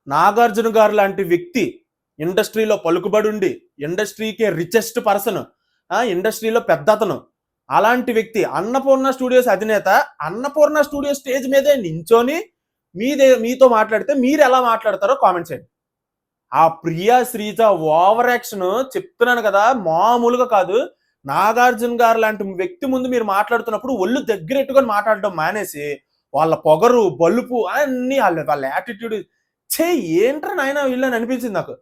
నాగార్జున గారు లాంటి వ్యక్తి ఇండస్ట్రీలో పలుకుబడి ఉండి ఇండస్ట్రీకి రిచెస్ట్ పర్సన్, ఇండస్ట్రీలో పెద్ద అతను, అలాంటి వ్యక్తి అన్నపూర్ణ స్టూడియోస్ అధినేత అన్నపూర్ణ స్టూడియో స్టేజ్ మీదే నించొని మీతో మాట్లాడితే మీరు ఎలా మాట్లాడతారో కామెంట్ చేయండి. ఆ ప్రియా శ్రీజ ఓవర్ యాక్షన్ చెప్తున్నాను కదా, మామూలుగా కాదు. నాగార్జున గారు లాంటి వ్యక్తి ముందు మీరు మాట్లాడుతున్నప్పుడు ఒళ్ళు దగ్గరెట్టుకొని మాట్లాడడం మానేసి వాళ్ళ పొగరు బలుపు అన్ని వాళ్ళ యాటిట్యూడ్ ఏంట్రా నాయన వీళ్ళని అనిపించింది నాకు.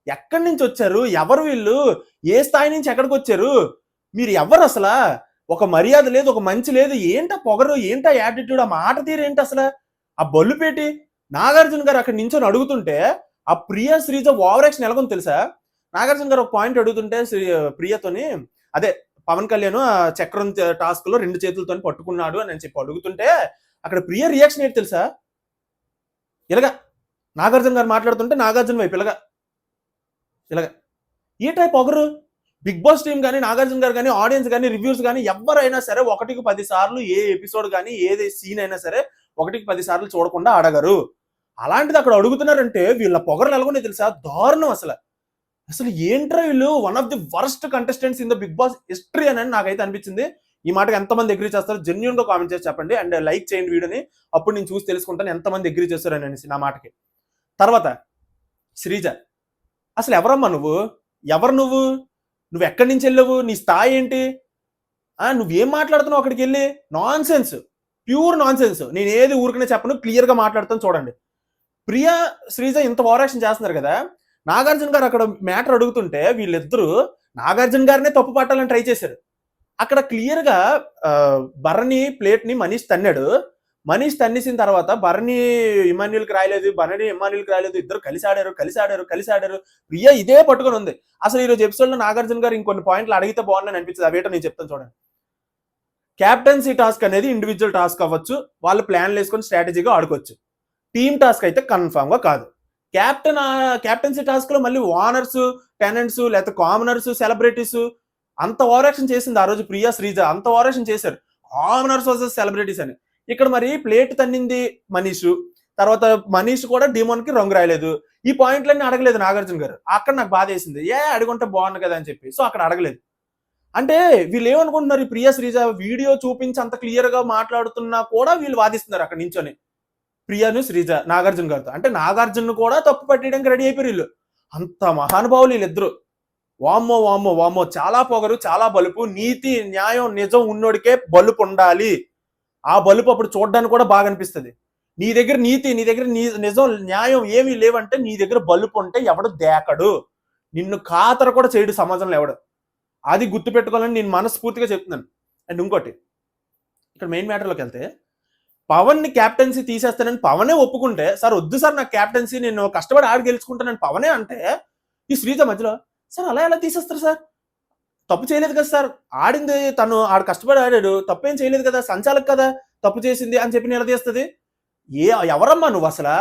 ఎక్కడి నుంచి వచ్చారు, ఎవరు వీళ్ళు, ఏ స్థాయి నుంచి ఎక్కడికి వచ్చారు, మీరు ఎవరు అసలు, ఒక మర్యాద లేదు, ఒక మంచి లేదు, ఏంటా పొగరు, ఏంటా యాటిట్యూడ్, ఆ మాట తీరు ఏంటి అసలు, ఆ బొల్లుపేటి. నాగార్జున గారు అక్కడ నించొని అడుగుతుంటే ఆ ప్రియా శ్రీజ ఓవర్ యాక్షన్ ఎలాగొని తెలుసా. నాగార్జున గారు ఒక పాయింట్ అడుగుతుంటే ప్రియతోని, అదే పవన్ కళ్యాణ్ ఆ చక్రం టాస్క్ లో 2 చేతులతో పట్టుకున్నాడు అని చెప్పి అడుగుతుంటే అక్కడ ప్రియ రియాక్షన్ ఏంటి తెలుసా, ఇలాగా నాగార్జున గారు మాట్లాడుతుంటే నాగార్జున వైపు ఇలాగా ఈ టైప్ పొగరు. బిగ్ బాస్ టీం కానీ నాగార్జున గారు కానీ ఆడియన్స్ కానీ రివ్యూస్ కానీ ఎవరైనా సరే 1కి 10 సార్లు ఏ ఎపిసోడ్ కానీ ఏది సీన్ అయినా సరే 1కి 10 సార్లు చూడకుండా అడగరు. అలాంటిది అక్కడ అడుగుతున్నారంటే వీళ్ళ పొగరు ఎలాగొనే తెలుసా, దారుణం అసలు. అసలు ఏంట్రా వీళ్ళు, one of the worst contestants in the Bigg Boss history అని నాకైతే అనిపించింది. ఈ మాటకి ఎంతమంది అగ్రీ చేస్తారు జెన్యూన్ గా కామెంట్ చేసి చెప్పండి, అండ్ లైక్ చేయండి వీడియోని. అప్పుడు నేను చూసి తెలుసుకుంటాను ఎంతమంది అగ్రీ చేస్తారు అనేసి నా మాటకి. తర్వాత శ్రీజ, అసలు ఎవరమ్మా నువ్వు, ఎవరు నువ్వు ఎక్కడి నుంచి వెళ్ళావు, నీ స్థాయి ఏంటి, నువ్వేం మాట్లాడుతున్నావు అక్కడికి వెళ్ళి, non sense, pure non sense. నేను ఏది ఊరికనే చెప్పను, క్లియర్ గా మాట్లాడుతాను చూడండి. ప్రియా శ్రీజ ఇంత ఓవర్ యాక్షన్ చేస్తున్నారు కదా, నాగార్జున గారు అక్కడ మ్యాటర్ అడుగుతుంటే వీళ్ళిద్దరూ నాగార్జున గారినే తప్పు పట్టాలని ట్రై చేశారు. అక్కడ క్లియర్ గా భరణి ప్లేట్ ని మనీష్ తన్నాడు. మనీష్ తన్నేసిన తర్వాత భరణి ఇమాన్యుల్కి రాయలేదు, భరణి ఇమాన్యుల్కి రాయలేదు, ఇద్దరు కలిసి ఆడారు. ప్రియా ఇదే పట్టుకొని ఉంది. అసలు ఈరోజు ఎపిసోడ్ లో నాగార్జున గారు ఇంకొన్ని పాయింట్లు అడిగితే బాగుందని అనిపించింది. అవేటో నేను చెప్తాను చూడండి. క్యాప్టెన్సీ టాస్క్ అనేది ఇండివిజువల్ టాస్క్ అవ్వచ్చు, వాళ్ళు ప్లాన్లు వేసుకొని స్ట్రాటజీగా ఆడుకోవచ్చు. టీమ్ టాస్క్ అయితే కన్ఫామ్ గా కాదు. క్యాప్టెన్సీ టాస్క్ లో మళ్ళీ ఓనర్స్, టెనెంట్స్, లేకపోతే కామనర్స్, సెలబ్రిటీస్ అంత ఓవర్ యాక్షన్ చేసింది ఆ రోజు ప్రియా శ్రీజ. అంత ఓవర్ యాక్షన్ చేశారు, కామనర్స్ వర్సెస్ సెలబ్రిటీస్ అని. ఇక్కడ మరి ప్లేట్ తన్నింది మనీష్, తర్వాత మనీష్ కూడా డిమోన్ కి రంగు రాయలేదు. ఈ పాయింట్లన్నీ అడగలేదు నాగార్జున గారు. అక్కడ నాకు బాధ వేసింది, అడుగుంటే బాగుంది కదా అని చెప్పి. సో అక్కడ అడగలేదు. అంటే వీళ్ళు ఏమనుకుంటున్నారు, ఈ ప్రియా శ్రీజ వీడియో చూపించి అంత క్లియర్ గా మాట్లాడుతున్నా కూడా వీళ్ళు వాదిస్తున్నారు అక్కడ నించొని ప్రియాను శ్రీజ నాగార్జున గారితో. అంటే నాగార్జున కూడా తప్పు పట్టడానికి రెడీ అయిపోయారు వీళ్ళు. అంత మహానుభావులు వీళ్ళిద్దరు. వామ్మో, చాలా పొగరు, చాలా బలుపు. నీతి న్యాయం నిజం ఉన్నోడికే బలుపు ఉండాలి. ఆ బలుపు అప్పుడు చూడడానికి కూడా బాగా అనిపిస్తుంది. నీ దగ్గర నీతి, నీ దగ్గర నిజం న్యాయం ఏమీ లేవంటే నీ దగ్గర బలుపు ఉంటే ఎవడు దేకడు, నిన్ను ఖాతరు కూడా చేయడు సమాజంలో ఎవడు. అది గుర్తుపెట్టుకోవాలని నేను మనస్ఫూర్తిగా చెప్తున్నాను. అండ్ ఇంకోటి, ఇక్కడ మెయిన్ మ్యాటర్లోకి వెళ్తే, పవన్ ని క్యాప్టెన్సీ తీసేస్తానని పవనే ఒప్పుకుంటే, సార్ వద్దు సార్ నాకు క్యాప్టెన్సీ, నేను కష్టపడి ఆడి గెలుచుకుంటానని పవనే అంటే, ఈ శ్రీజ మధ్యలో సార్ అలా ఎలా తీసేస్తారు సార్, తప్పు చేయలేదు కదా సార్, ఆడింది తను, ఆడు కష్టపడి ఆడాడు, తప్పేం చేయలేదు కదా, సంచాలక్ కదా తప్పు చేసింది అని చెప్పి నిలదీస్తుంది. ఎవరమ్మా నువ్వు అసలు,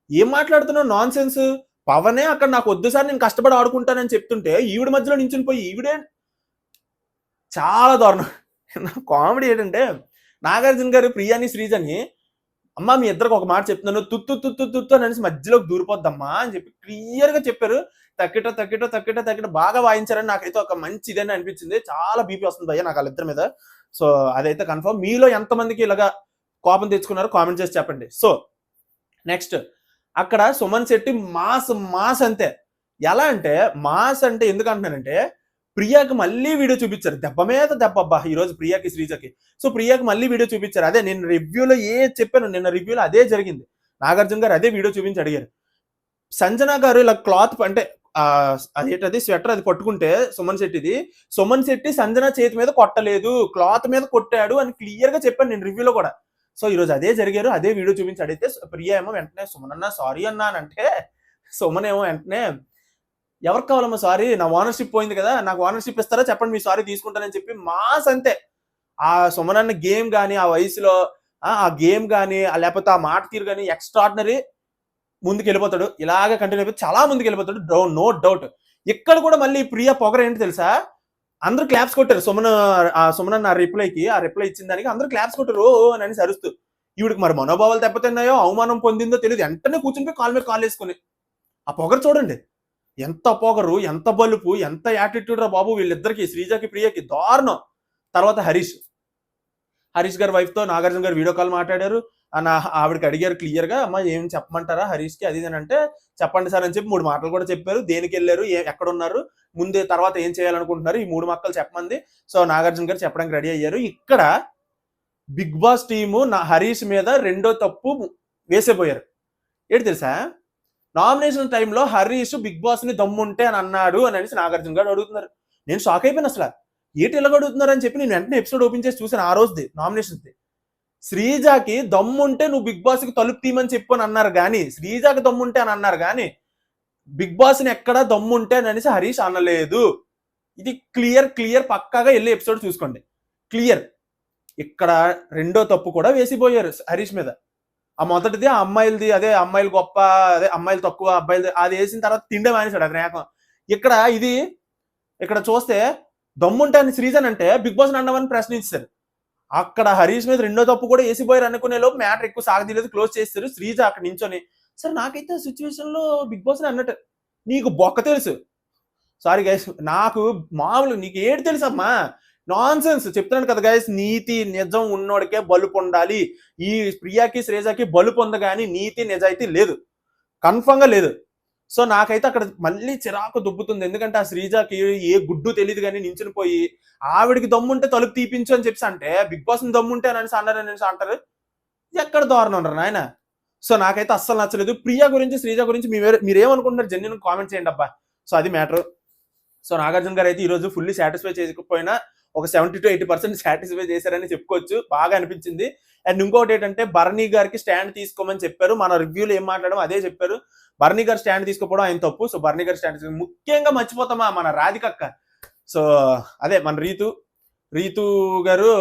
ఏం మాట్లాడుతున్నావు, నాన్ సెన్స్. పవనే అక్కడ నాకు వద్దు సార్ నేను కష్టపడి ఆడుకుంటానని చెప్తుంటే ఈవిడ మధ్యలో నించుని పోయి ఈవిడే చాలా దారుణం. కామెడీ ఏంటంటే, నాగార్జున గారు ప్రియాని శ్రీజని, అమ్మా మీ ఇద్దరికి ఒక మాట చెప్తున్నాను, తుత్తు అని అనేసి మధ్యలోకి దూరిపోద్దమ్మా అని చెప్పి క్లియర్ గా చెప్పారు. తక్కిట బాగా వాయించారని నాకైతే ఒక మంచి ఇదని అనిపించింది. చాలా బీపీ వస్తుంది భయ్య నాకు వాళ్ళిద్దరి మీద. సో అదైతే కన్ఫర్మ్. మీలో ఎంతమందికి ఇలాగా కోపం తెచ్చుకున్నారో కామెంట్ చేసి చెప్పండి. సో నెక్స్ట్, అక్కడ సుమన్ శెట్టి మాస్ అంతే. ఎలా అంటే మాస్ అంటే ఎందుకు అంటున్నానంటే, ప్రియాకి మళ్ళీ వీడియో చూపించారు, దెబ్బ మీద దెబ్బ. అబ్బా ఈ రోజు ప్రియాకి శ్రీజకి. సో ప్రియాకి మళ్ళీ వీడియో చూపించారు. అదే నేను రివ్యూలో చెప్పాను, నిన్న రివ్యూలో అదే జరిగింది. నాగార్జున గారు అదే వీడియో చూపించి అడిగారు. సంజన గారు ఇలా క్లాత్ అంటే అదేంటది స్వెటర్ అది పట్టుకుంటే సుమన్ శెట్టి సంజన చేతి మీద కొట్టలేదు, క్లాత్ మీద కొట్టాడు అని క్లియర్ గా చెప్పాను నేను రివ్యూలో కూడా. సో ఈ రోజు అదే జరిగారు, అదే వీడియో చూపించి అడిగితే ప్రియా ఏమో వెంటనే సుమన్ అన్న సారీ అన్నా అని అంటే, సుమన్ ఏమో వెంటనే ఎవరికి కావాలమ్మా సారీ, నా ఓనర్షిప్ పోయింది కదా, నాకు ఓనర్షిప్ ఇస్తారా చెప్పండి, మీ సారీ తీసుకుంటానని చెప్పి మాస్ అంతే. ఆ సుమన్ అన్న గేమ్ కానీ, ఆ వయసులో ఆ గేమ్ కానీ, లేకపోతే ఆ మాట తీరు కానీ ఎక్స్ట్రాడినరీ. ముందుకు వెళ్ళిపోతాడు, ఇలాగ కంటిన్యూ అయిపోయి చాలా ముందుకు వెళ్ళిపోతాడు, నో డౌట్. ఇక్కడ కూడా మళ్ళీ ప్రియా పొగర ఏంటి తెలుసా, అందరూ క్లాప్స్ కొట్టారు. సుమన్ అన్న ఆ రిప్లై ఇచ్చిన దానికి అందరూ క్లాప్స్ కొట్టారు అని అరుస్తూ. ఈవిడికి మరి మనోభావాలు దెబ్బతిన్నాయో అవమానం పొందిందో తెలియదు, వెంటనే కూర్చుని కాలు మీద కాలు వేసుకుని ఆ పొగరు చూడండి, ఎంత పొగరు, ఎంత బలుపు, ఎంత యాటిట్యూడ్ రా బాబు వీళ్ళిద్దరికి, శ్రీజకి ప్రియకి దారుణం. తర్వాత హరీష్ గారి వైఫ్ తో నాగార్జున గారు వీడియో కాల్ మాట్లాడారు. ఆవిడకి అడిగారు క్లియర్ గా, అమ్మ ఏం చెప్పమంటారా హరీష్ కి అది అని అంటే, చెప్పండి సార్ అని చెప్పి 3 మాటలు కూడా చెప్పారు. దేనికి వెళ్ళారు, ఎక్కడ ఉన్నారు, ముందే తర్వాత ఏం చేయాలనుకుంటున్నారు, ఈ 3 మాటలు చెప్పమంది. సో నాగార్జున గారు చెప్పడానికి రెడీ అయ్యారు. ఇక్కడ బిగ్ బాస్ టీము హరీష్ మీద రెండో తప్పు వేసేపోయారు. ఏంటి తెలుసా, నామినేషన్ టైంలో హరీష్ బిగ్ బాస్ ని దమ్ముంటే అని అన్నాడు అని అనేసి నాగార్జున గారు అడుగుతున్నారు. నేను షాక్ అయిపోయాను అసలు, ఏంటి ఇలా అడుగుతున్నారు అని చెప్పి నేను వెంటనే ఎపిసోడ్ ఓపెన్ చేసి చూసాను. ఆ రోజుది నామినేషన్స్ శ్రీజాకి దమ్ముంటే నువ్వు బిగ్ బాస్ కి తలుపు తీయమని చెప్పు అని అన్నారు, కానీ శ్రీజాకి దమ్ముంటే అని అన్నారు, కానీ బిగ్ బాస్ ని ఎక్కడా దమ్ముంటే అని అనేసి హరీష్ అనలేదు. ఇది క్లియర్ పక్కాగా వెళ్ళి ఎపిసోడ్ చూసుకోండి, క్లియర్. ఇక్కడ రెండో తప్పు కూడా వేసిపోయారు హరీష్ మీద. ఆ మొదటిది ఆ అమ్మాయిలది, అదే అమ్మాయిలు గొప్ప, అదే అమ్మాయిలు తక్కువ, అబ్బాయిలు అది వేసిన తర్వాత తిండే మానేశాడు అది రేఖం. ఇక్కడ చూస్తే దమ్ముంటే అని శ్రీజన్ అంటే బిగ్ బాస్ అండమని ప్రశ్నించారు. అక్కడ హరీష్ మీద రెండో తప్పు కూడా వేసిపోయారు. అనుకునే లోపు మ్యాటర్ ఎక్కువ సాగదీలేదు, క్లోజ్ చేస్తారు. శ్రీజ అక్కడ నించొని, సార్ నాకైతే సిచ్యువేషన్ లో బిగ్ బాస్ అన్నట్టు, నీకు బొక్క తెలుసు, సారీ గైస్, నాకు మామూలు నీకు ఏడు తెలుసు అమ్మా, నాన్ సెన్స్ చెప్తున్నాను కదా గైస్. నీతి నిజం ఉన్నోడికే బలుపు ఉండాలి. ఈ ప్రియాకి శ్రీజాకి బలుపు ఉంది, కానీ నీతి నిజాయితీ లేదు, కన్ఫర్మ్ గా లేదు. సో నాకైతే అక్కడ మళ్ళీ చిరాకు దుబ్బుతుంది. ఎందుకంటే ఆ శ్రీజాకి ఏ గుడ్డు తెలియదు కానీ నించుని పోయి ఆవిడికి దమ్ముంటే తలుపు తీపించు అని చెప్పి అంటే, బిగ్ బాస్ ని దమ్ముంటే అని అనేసి అంటారు. ఎక్కడ దారుణం ఉండరు నాయన. సో నాకైతే అస్సలు నచ్చలేదు. ప్రియా గురించి శ్రీజ గురించి మీరేమనుకుంటున్నారు జెన్యున్ కామెంట్ చేయండి అబ్బా. సో అది మ్యాటర్. సో నాగార్జున గారు అయితే ఈ రోజు ఫుల్లీ సాటిస్ఫై చేయకపోయినా ఒక 70 to 80% సాటిస్ఫై చేశారని చెప్పుకోవచ్చు. బాగా అనిపించింది. అండ్ ఇంకోటి ఏంటంటే, భరణి గారికి స్టాండ్ తీసుకోమని చెప్పారు. మన రివ్యూలో ఏం మాట్లాడడం అదే చెప్పారు. భరణి గారు స్టాండ్ తీసుకోవడం ఆయన తప్పు. సో భరణి గారు స్టాండ్ ముఖ్యంగా మర్చిపోతామా మన రాధికక్క. సో అదే మన రీతు గారు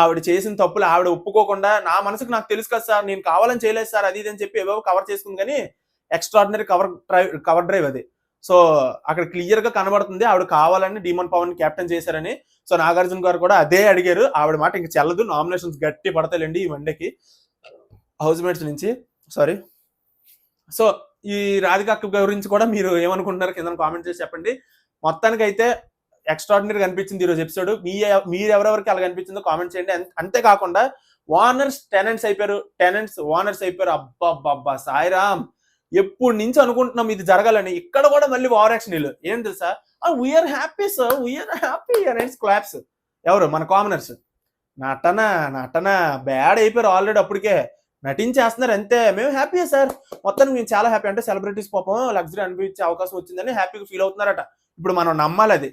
ఆవిడ చేసిన తప్పులు ఆవిడ ఒప్పుకోకుండా, నా మనసుకు నాకు తెలుసు కదా సార్, నేను కావాలని చేయలేదు సార్ అది ఇది అని చెప్పి ఏవో కవర్ చేసుకుంది, కానీ ఎక్స్ట్రాడినరీ కవర్ డ్రైవ్ అది. సో అక్కడ క్లియర్ గా కనబడుతుంది ఆవిడ కావాలని డీమన్ పవన్ క్యాప్టెన్ చేశారని. సో నాగార్జున గారు కూడా అదే అడిగారు. ఆవిడ మాట ఇంక చెల్లదు, నామినేషన్స్ గట్టి పడతాయండి ఈ మండేకి హౌస్ మేట్స్ నుంచి. సారీ. సో ఈ రాధిక గురించి కూడా మీరు ఏమనుకుంటున్నారు కింద కామెంట్ చేసి చెప్పండి. మొత్తానికి అయితే ఎక్స్ట్రాడినరీ అనిపించింది ఈరోజు ఎపిసోడ్. మీరు ఎవరెవరికి అలా అనిపించిందో కామెంట్ చేయండి. అంతేకాకుండా టెనెంట్స్ ఓనర్స్ అయిపోయారు. అబ్బా సాయిరామ్, ఎప్పటి నుంచి అనుకుంటున్నాం ఇది జరగాలని. ఇక్కడ కూడా మళ్ళీ ఓవర్ యాక్షన్ వీళ్ళు. ఏం తెలుసా, we are happy sir, we are happy అనేసి క్లాప్స్. ఎవరు మన కామనర్స్. నటన బ్యాడ్ అయిపోయారు ఆల్రెడీ. అప్పటికే నటించేస్తున్నారు అంతే. మేము హ్యాపీ సార్, మొత్తానికి మేము చాలా హ్యాపీ. అంటే సెలబ్రిటీస్ పాపం లగ్జరీ అనిపించే అవకాశం వచ్చిందని హ్యాపీగా ఫీల్ అవుతున్నారట. ఇప్పుడు మనం నమ్మాలి అది.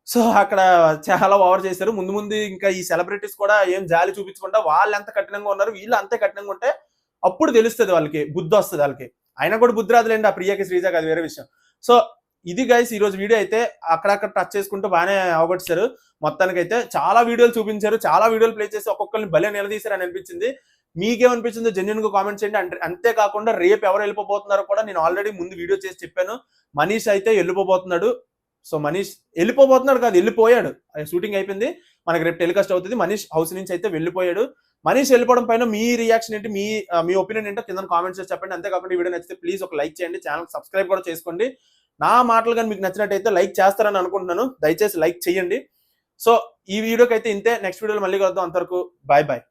సో అక్కడ చాలా ఓవర్ చేశారు. ముందు ఇంకా ఈ సెలబ్రిటీస్ కూడా ఏం జాలి చూపించకుండా వాళ్ళు ఎంత కఠినంగా ఉన్నారు, వీళ్ళు అంతే కఠినంగా ఉంటే అప్పుడు తెలుస్తుంది వాళ్ళకి, బుద్ధి వస్తుంది వాళ్ళకి. అయినా కూడా బుద్ధి రాదులేండి ఆ ప్రియాకి శ్రీజాకి, అది వేరే విషయం. సో ఇది గైస్ ఈ రోజు వీడియో అయితే అక్కడక్కడ టచ్ చేసుకుంటూ బాగానే అవగొట్టారు. మొత్తానికి అయితే చాలా వీడియోలు చూపించారు, చాలా వీడియోలు ప్లే చేసి ఒక్కొక్కరిని భలే నిలదీశారు అని అనిపించింది. మీకేమనిపించిందో జెన్యున్ గా కామెంట్ చేయండి. అంతేకాకుండా రేపు ఎవరు వెళ్ళిపోతున్నారో కూడా నేను ఆల్రెడీ ముందు వీడియో చేసి చెప్పాను. మనీష్ అయితే వెళ్ళిపోతున్నాడు. సో మనీష్ వెళ్ళిపోతున్నాడు కాదు, వెళ్ళిపోయాడు. షూటింగ్ అయిపోయింది, మనకి రేపు టెలికాస్ట్ అవుతుంది. మనీష్ హౌస్ నుంచి అయితే వెళ్ళిపోయాడు. మనీష్ వెళ్ళిపోవడం పైన మీ రియాక్షన్ ఏంటి, మీ ఒపీనియన్ ఏంటో కింద కామెంట్స్ చేసి చెప్పండి. అంతేకాకుండా ఈ వీడియో నచ్చితే ప్లీజ్ ఒక లైక్ చేయండి, ఛానల్ సబ్స్క్రైబ్ కూడా చేసుకోండి. నా మాటలు కానీ మీకు నచ్చినట్టయితే లైక్ చేస్తారని అనుకుంటున్నాను. దయచేసి లైక్ చేయండి. సో ఈ వీడియోకి అయితే ఇంతే. నెక్స్ట్ వీడియోలో మళ్ళీ కలుద్దాం. అంతవరకు బాయ్ బాయ్.